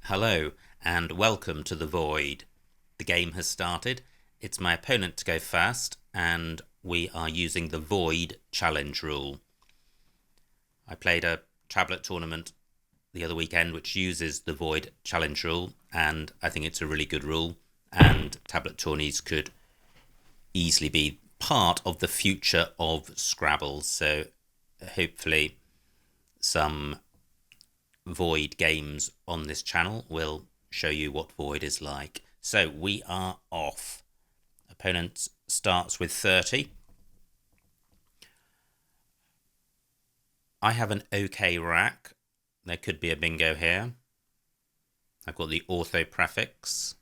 Hello and welcome to the Void. The game has started. It's my opponent to go first and we are using the Void challenge rule. I played a tablet tournament the other weekend which uses the Void challenge rule, and I think it's a really good rule, and tablet tourneys could easily be part of the future of Scrabble, so hopefully some Void games on this channel will show you what Void is like. So we are off. Opponent starts with 30. I have an OK rack. There could be a bingo here. I've got the ortho prefix.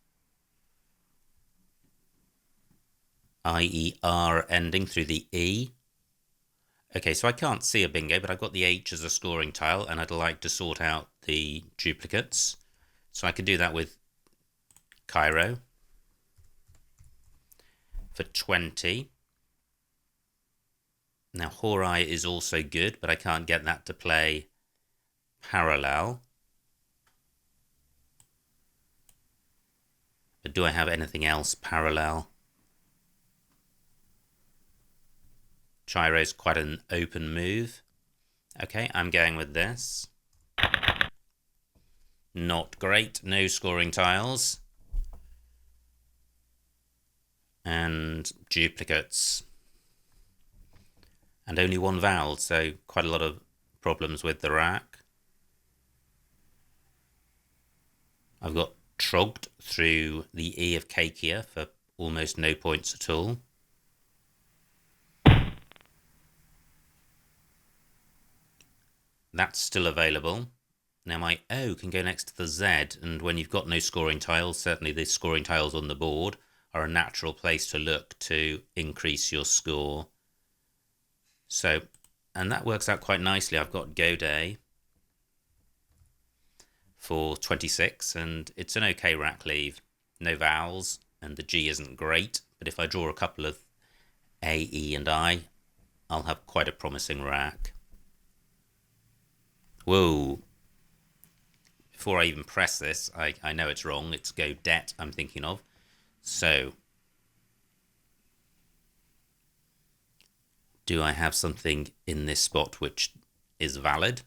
IER ending through the E. Okay, so I can't see a bingo, but I've got the H as a scoring tile, and I'd like to sort out the duplicates. So I could do that with Cairo for 20. Now, Horai is also good, but I can't get that to play parallel. But do I have anything else parallel? Chiro's quite an open move. Okay, I'm going with this. Not great, no scoring tiles. And duplicates. And only one vowel, so quite a lot of problems with the rack. I've got trogged through the E of Cakia for almost no points at all. That's still available. Now my O can go next to the Z, and when you've got no scoring tiles, certainly the scoring tiles on the board are a natural place to look to increase your score. So, and that works out quite nicely. I've got Goday for 26, and it's an okay rack leave. No vowels, and the G isn't great, but if I draw a couple of A, E, and I, I'll have quite a promising rack. Whoa. Before I even press this, I know it's wrong. It's go det I'm thinking of. So, do I have something in this spot which is valid?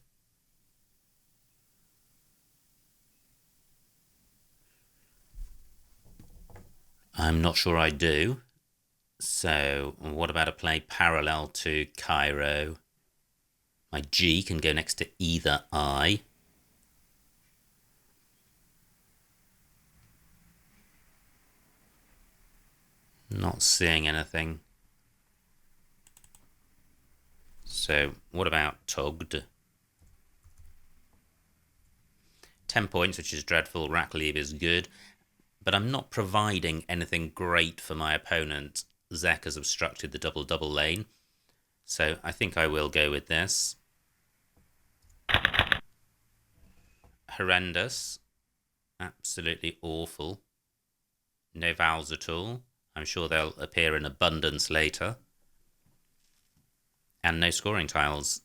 I'm not sure I do. So, what about a play parallel to Cairo? My G can go next to either I. Not seeing anything. So, what about Togged? 10 points, which is dreadful. Rack leave is good. But I'm not providing anything great for my opponent. Zek has obstructed the double-double lane. So, I think I will go with this. Horrendous. Absolutely awful. No vowels at all. I'm sure they'll appear in abundance later. And no scoring tiles.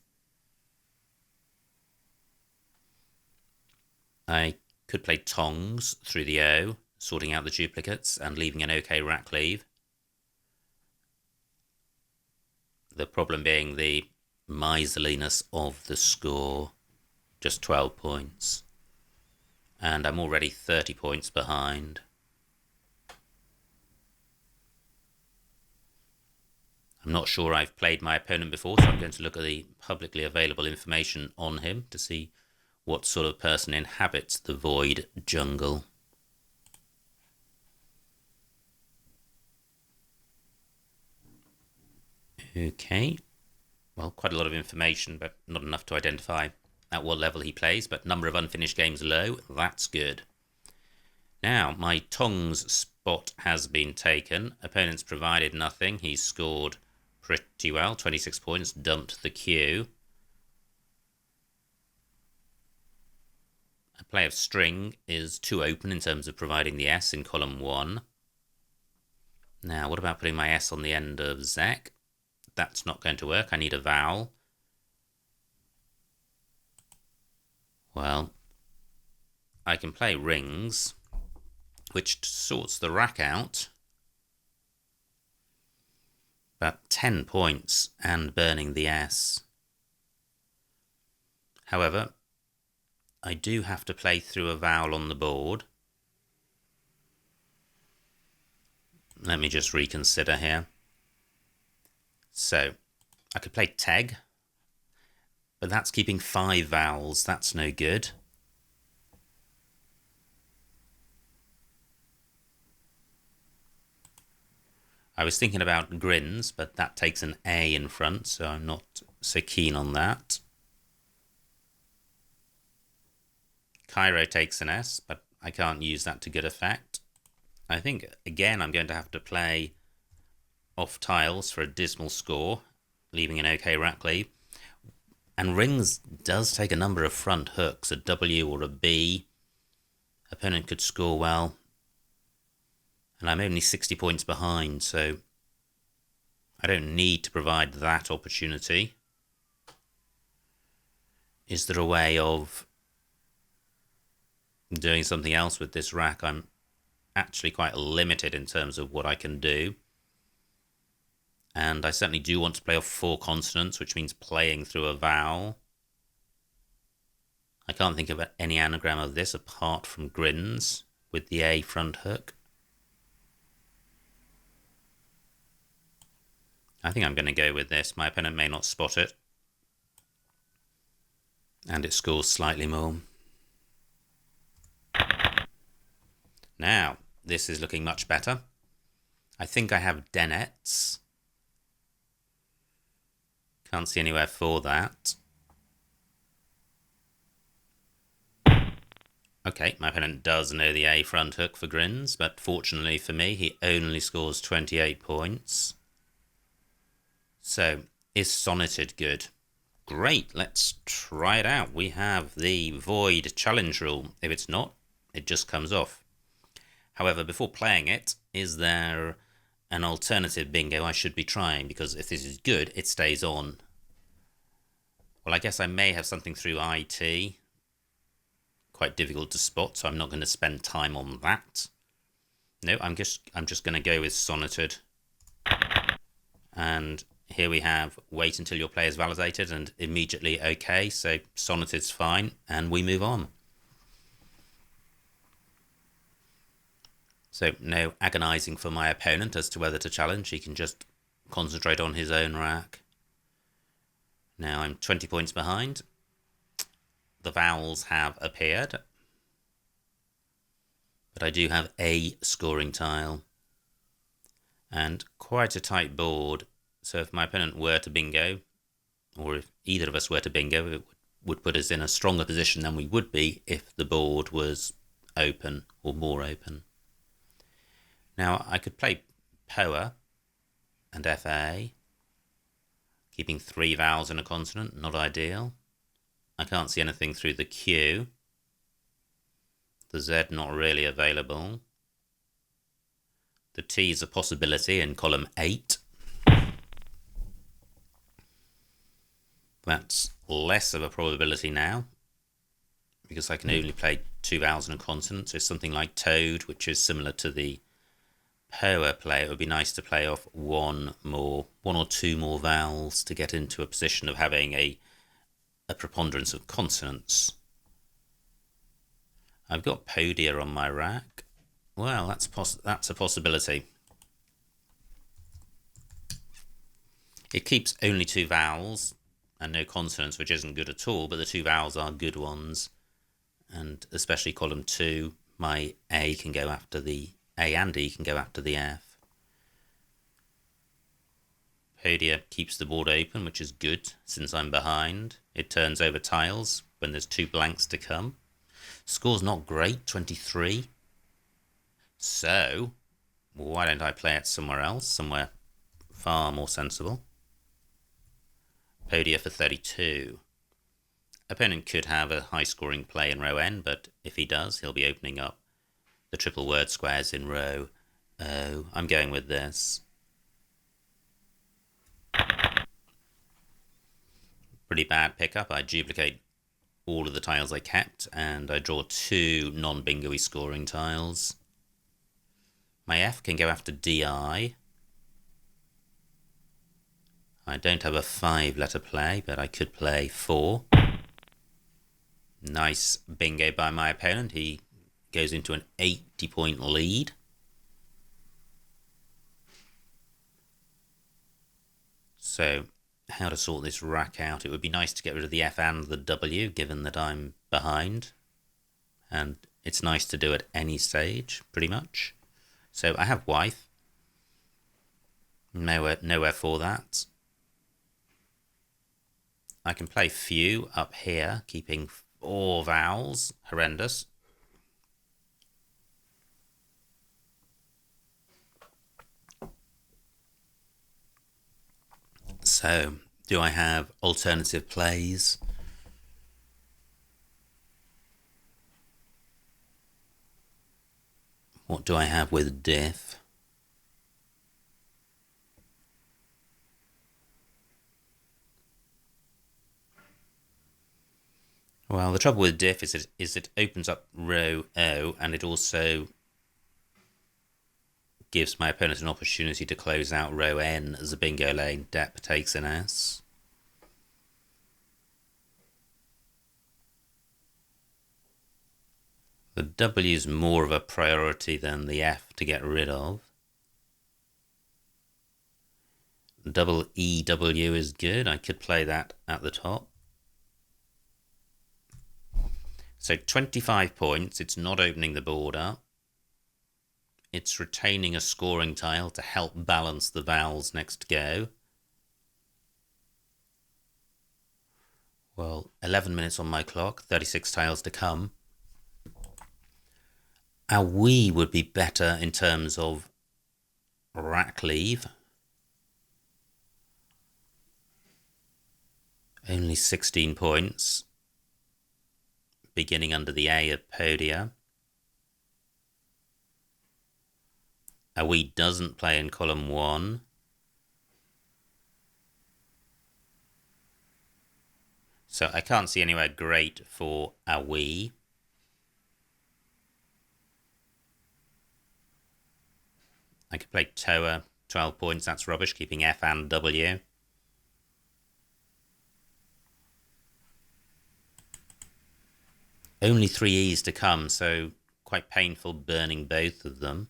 I could play Tongs through the O, sorting out the duplicates and leaving an OK rack leave. The problem being the miserliness of the score. Just 12 points. And I'm already 30 points behind. I'm not sure I've played my opponent before, so I'm going to look at the publicly available information on him to see what sort of person inhabits the Void jungle. Okay. Well, quite a lot of information, but not enough to identify at what level he plays, but number of unfinished games low, that's good. Now, my Tongs spot has been taken. Opponent's provided nothing. He's scored pretty well, 26 points, dumped the Q. A play of string is too open in terms of providing the S in column 1. Now, what about putting my S on the end of Zek? That's not going to work. I need a vowel. Well, I can play rings, which sorts the rack out. About 10 points and burning the S. However, I do have to play through a vowel on the board. Let me just reconsider here. So, I could play teg, but that's keeping 5 vowels. That's no good. I was thinking about grins, but that takes an A in front, so I'm not so keen on that. Cairo takes an S, but I can't use that to good effect. I think, again, I'm going to have to play off tiles for a dismal score, leaving an OK rack lead. And rings does take a number of front hooks, a W or a B. Opponent could score well. And I'm only 60 points behind, so I don't need to provide that opportunity. Is there a way of doing something else with this rack? I'm actually quite limited in terms of what I can do. And I certainly do want to play off 4 consonants, which means playing through a vowel. I can't think of any anagram of this apart from grins with the A front hook. I think I'm going to go with this. My opponent may not spot it. And it scores slightly more. Now, this is looking much better. I think I have denets. Can't see anywhere for that. Okay, my opponent does know the A front hook for grins, but fortunately for me, he only scores 28 points. So, is sonneted good? Great, let's try it out. We have the void challenge rule. If it's not, it just comes off. However, before playing it, is there an alternative bingo I should be trying? Because if this is good, it stays on. Well, I guess I may have something through IT. Quite difficult to spot, so I'm not going to spend time on that. No, I'm just going to go with sonneted. And here we have wait until your player is validated and immediately OK. So sonneted's fine, and we move on. So no agonising for my opponent as to whether to challenge. He can just concentrate on his own rack. Now I'm 20 points behind. The vowels have appeared. But I do have a scoring tile. And quite a tight board. So if my opponent were to bingo, or if either of us were to bingo, it would put us in a stronger position than we would be if the board was open or more open. Now, I could play POA and FA, keeping 3 vowels in a consonant, not ideal. I can't see anything through the Q. The Z not really available. The T is a possibility in column 8. That's less of a probability now, because I can only play 2 vowels in a consonant. So something like toad, which is similar to the POA play, it would be nice to play off one or two more vowels to get into a position of having a preponderance of consonants. I've got podia on my rack. Well, that's a possibility. It keeps only 2 vowels and no consonants, which isn't good at all, but the 2 vowels are good ones. And especially column 2, my A can go after the A and E can go after the F. Podia keeps the board open, which is good since I'm behind. It turns over tiles when there's 2 blanks to come. Score's not great, 23. So, why don't I play it somewhere else, somewhere far more sensible? Podia for 32. Opponent could have a high-scoring play in row N, but if he does, he'll be opening up the triple word squares in row O. I'm going with this. Pretty bad pickup. I duplicate all of the tiles I kept, and I draw 2 non-bingo-y scoring tiles. My F can go after DI. I don't have a 5-letter play, but I could play 4. Nice bingo by my opponent. He goes into an 80-point lead. So, how to sort this rack out? It would be nice to get rid of the F and the W, given that I'm behind. And it's nice to do at any stage, pretty much. So, I have wife. Nowhere for that. I can play few up here, keeping 4 vowels. Horrendous. So, do I have alternative plays? What do I have with diff? Well, the trouble with diff is it opens up row O, and it also gives my opponent an opportunity to close out row N as a bingo lane. Dep takes an S. The W is more of a priority than the F to get rid of. Double EW is good. I could play that at the top. So 25 points. It's not opening the board up. It's retaining a scoring tile to help balance the vowels next go. Well, 11 minutes on my clock, 36 tiles to come. Our we would be better in terms of rack leave. Only 16 points. Beginning under the A of Podia. A we doesn't play in column 1. So I can't see anywhere great for a we. I could play Toa, 12 points, that's rubbish, keeping F and W. Only 3 E's to come, so quite painful burning both of them.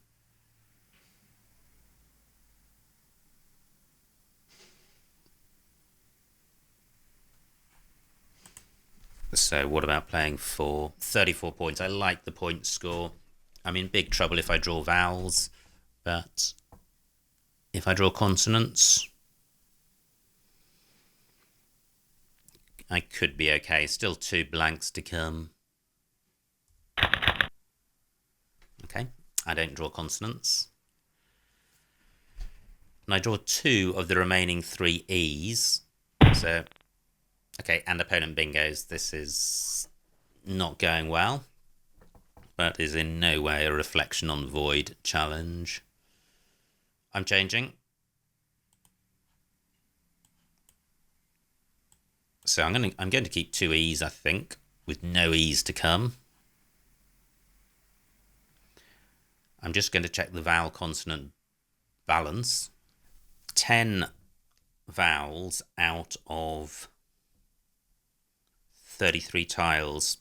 So what about playing 4? 34 points. I like the point score. I'm in big trouble if I draw vowels, but if I draw consonants, I could be okay. Still 2 blanks to come. Okay, I don't draw consonants. And I draw 2 of the remaining 3 E's. So, okay, and opponent bingos. This is not going well, but is in no way a reflection on Void challenge. I'm changing. So I'm going to keep 2 E's, I think, with no E's to come. I'm just going to check the vowel consonant balance. 10 vowels out of 33 tiles.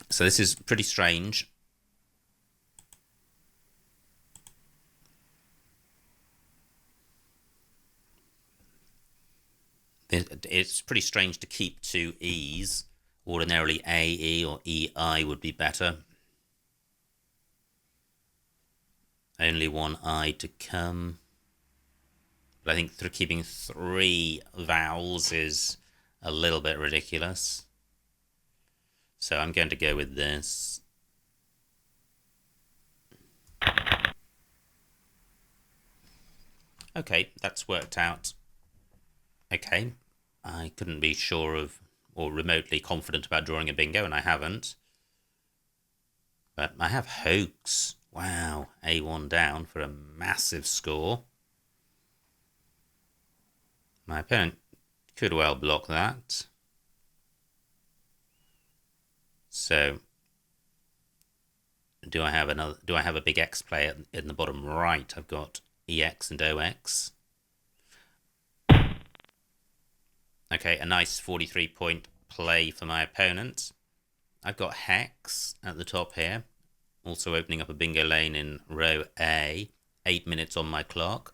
So this is pretty strange. It's pretty strange to keep 2 E's. Ordinarily AE or EI would be better. Only 1 I to come. But I think keeping 3 vowels is a little bit ridiculous. So I'm going to go with this. Okay, that's worked out. Okay, I couldn't be sure of or remotely confident about drawing a bingo, and I haven't. But I have hoax. Wow, A1 down for a massive score. My opponent could well block that. So do I have a big X player in the bottom right? I've got EX and OX. Okay, a nice 43-point play for my opponent. I've got Hex at the top here, also opening up a bingo lane in row A. 8 minutes on my clock.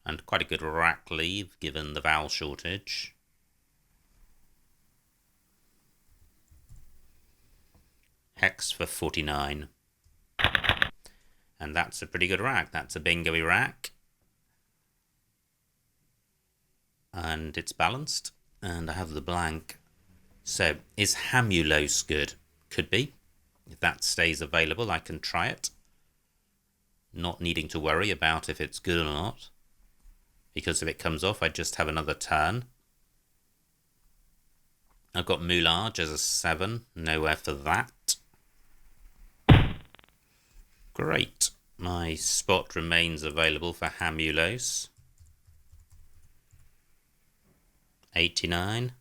And quite a good rack leave given the vowel shortage. Hex for 49. And that's a pretty good rack. That's a bingo-y rack. And it's balanced. And I have the blank. So, is Hamulos good? Could be. If that stays available, I can try it. Not needing to worry about if it's good or not. Because if it comes off, I just have another turn. I've got Moulage as a 7. Nowhere for that. Great. My spot remains available for Hamulos. 89.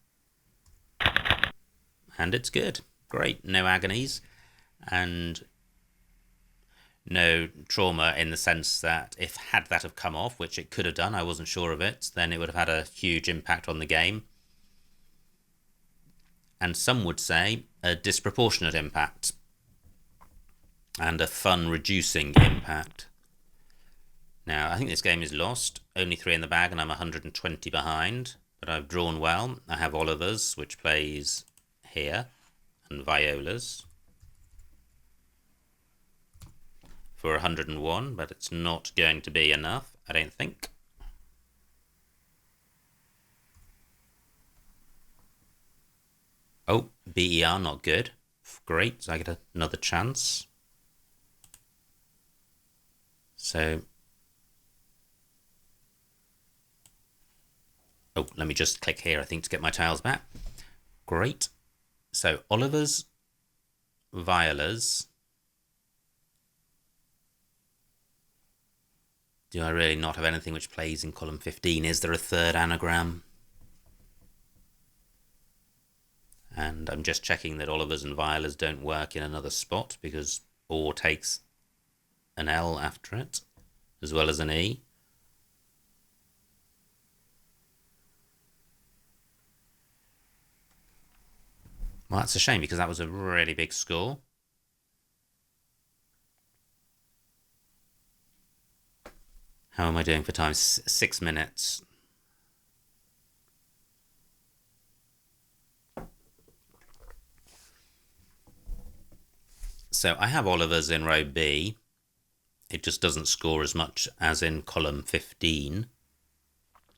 And it's good. Great. No agonies. And no trauma in the sense that if had that have come off, which it could have done, I wasn't sure of it, then it would have had a huge impact on the game. And some would say a disproportionate impact. And a fun-reducing impact. Now, I think this game is lost. Only 3 in the bag and I'm 120 behind. But I've drawn well. I have Oliver's, which plays here, and Viola's for 101, but it's not going to be enough, I don't think. Oh, BER, not good. Great, so I get another chance. So, oh, let me just click here, I think, to get my tiles back. Great. So, Oliver's, Viola's. Do I really not have anything which plays in column 15? Is there a third anagram? And I'm just checking that Oliver's and Viola's don't work in another spot because OR takes an L after it, as well as an E. Well, that's a shame because that was a really big score. How am I doing for time? 6 minutes. So I have Oliver's in row B. It just doesn't score as much as in column 15.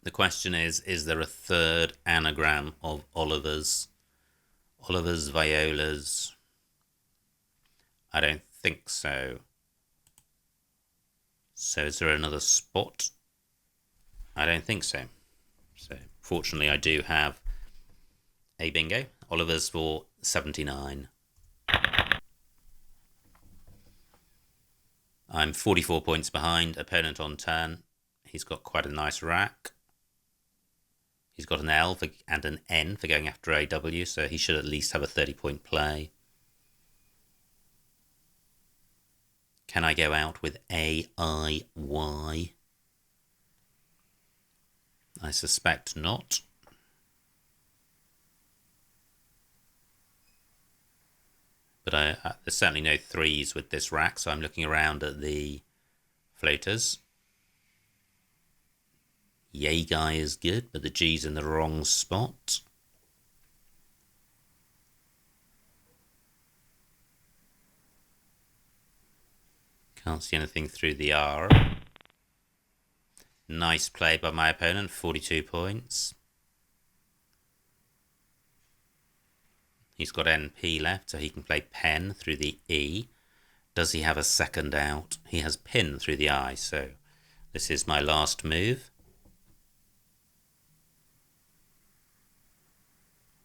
The question is there a third anagram of Oliver's? Oliver's, Viola's? I don't think so. So is there another spot? I don't think so. So fortunately I do have a bingo. Oliver's for 79. I'm 44 points behind. Opponent on turn. He's got quite a nice rack. He's got an L and an N for going after AW, so he should at least have a 30-point play. Can I go out with AIY? I suspect not. But there's certainly no 3s with this rack, so I'm looking around at the floaters. Yay guy is good, but the G's in the wrong spot. Can't see anything through the R. Nice play by my opponent, 42 points. He's got NP left, so he can play pen through the E. Does he have a second out? He has pin through the I, so this is my last move.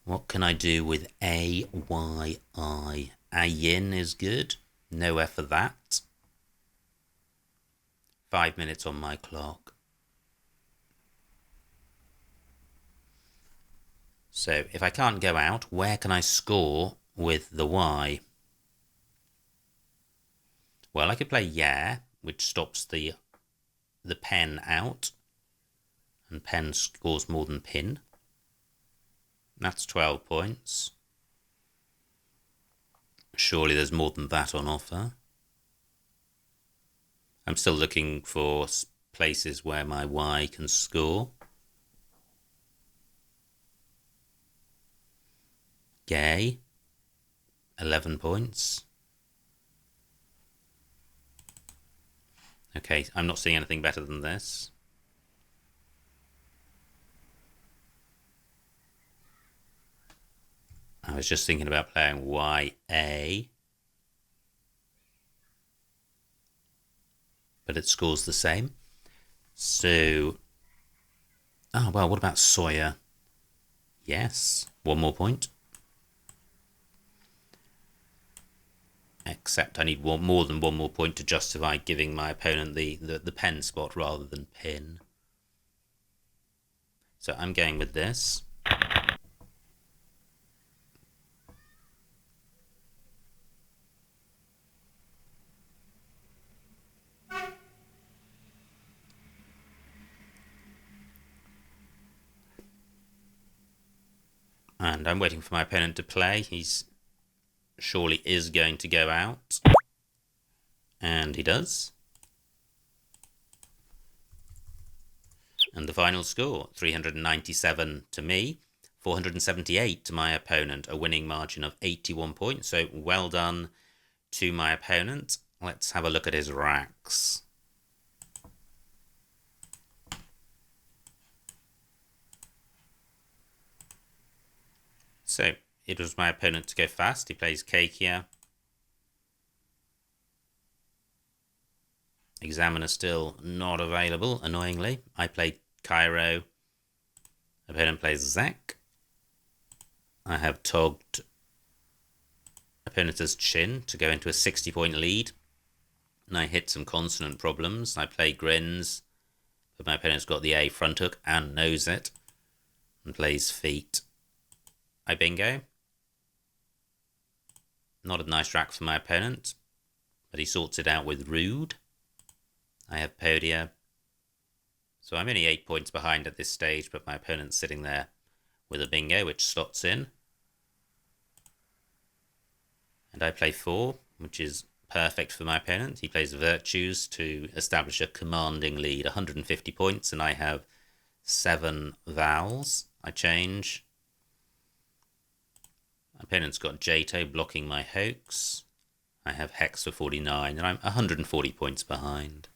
What can I do with AYI? Ayin is good. No F for that. 5 minutes on my clock. So if I can't go out, where can I score with the Y? Well, I could play yeah, which stops the pen out, and pen scores more than pin. That's 12 points. Surely there's more than that on offer. I'm still looking for places where my Y can score. Gay, 11 points. Okay, I'm not seeing anything better than this. I was just thinking about playing YA, but it scores the same. So, oh well, what about Sawyer? Yes, one more point. Except I need more than one more point to justify giving my opponent the pen spot rather than pin. So I'm going with this. And I'm waiting for my opponent to play. He's surely is going to go out. And he does. And the final score, 397 to me, 478 to my opponent, a winning margin of 81 points. So well done to my opponent. Let's have a look at his racks. So it was my opponent to go fast. He plays Kakia. Examiner still not available, annoyingly. I played Cairo. Opponent plays Zach. I have togged opponent's Chin to go into a 60-point lead. And I hit some consonant problems. I play Grins, but my opponent's got the A front hook and knows it. And plays Feet. I bingo. Not a nice rack for my opponent, but he sorts it out with Rude. I have Podia. So I'm only 8 points behind at this stage, but my opponent's sitting there with a bingo, which slots in. And I play 4, which is perfect for my opponent. He plays Virtues to establish a commanding lead, 150 points, and I have 7 vowels. I change. My opponent's got Jato blocking my hoax. I have Hex for 49, and I'm 140 points behind.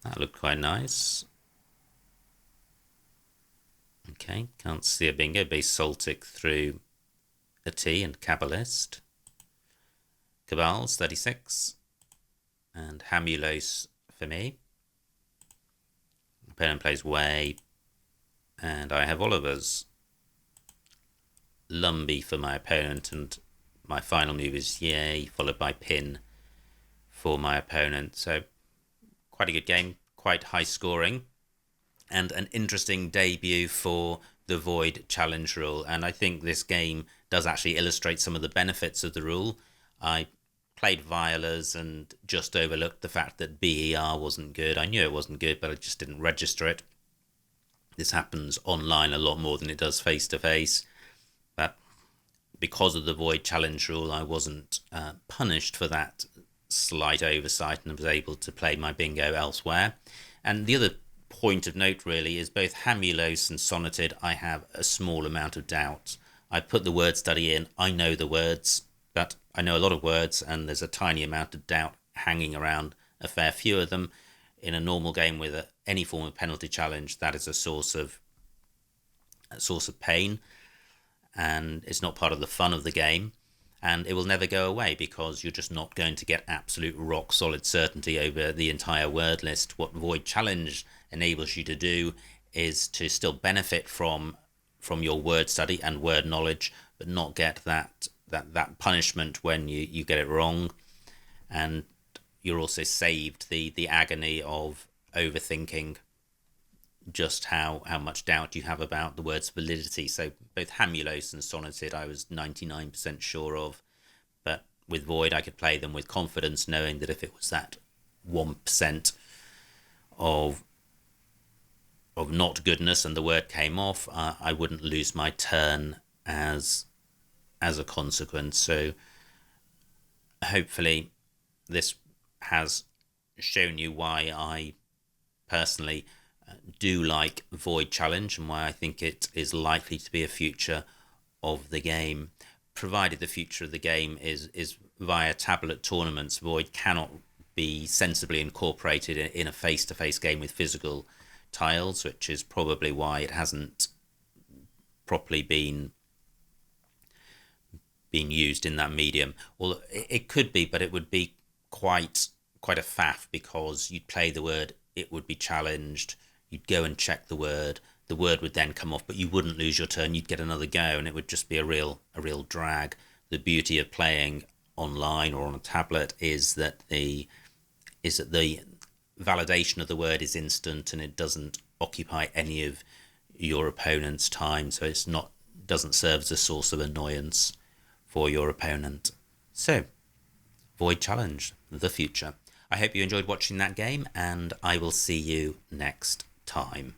That looked quite nice. Okay, can't see a bingo. Base Saltic through a T and Kabbalist. Cabal's 36. And Hamulos for me. Opponent plays Way. And I have Oliver's. Lumbee for my opponent, and my final move is Yay, followed by Pin for my opponent. So quite a good game, quite high scoring, and an interesting debut for the Void Challenge rule. And I think this game does actually illustrate some of the benefits of the rule. I played Violas and just overlooked the fact that BER wasn't good. I knew it wasn't good, but I just didn't register it. This happens online a lot more than it does face-to-face. But because of the Void Challenge rule, I wasn't punished for that slight oversight and was able to play my bingo elsewhere. And the other point of note really is both Hamulos and Sonneted, I have a small amount of doubt. I put the word study in, I know the words, but I know a lot of words and there's a tiny amount of doubt hanging around a fair few of them. In a normal game with any form of penalty challenge, that is a source of pain, and it's not part of the fun of the game, and it will never go away because you're just not going to get absolute rock solid certainty over the entire word list. What Void Challenge enables you to do is to still benefit from your word study and word knowledge, but not get that punishment when you get it wrong. And you're also saved the agony of overthinking just how much doubt you have about the word's validity. So both Hamulos and Sonneted I was 99% sure of, but with Void I could play them with confidence, knowing that if it was that 1% of not goodness and the word came off, I wouldn't lose my turn as a consequence. So hopefully this has shown you why I personally do like Void Challenge and why I think it is likely to be a future of the game. Provided the future of the game is via tablet tournaments, Void cannot be sensibly incorporated in a face-to-face game with physical tiles, which is probably why it hasn't properly been used in that medium. Well, it could be, but it would be quite a faff, because you'd play the word, it would be challenged, you'd go and check the word would then come off, but you wouldn't lose your turn, you'd get another go, and it would just be a real drag. The beauty of playing online or on a tablet is that the validation of the word is instant, and it doesn't occupy any of your opponent's time, so doesn't serve as a source of annoyance for your opponent. So, Void Challenge, the future. I hope you enjoyed watching that game, and I will see you next time.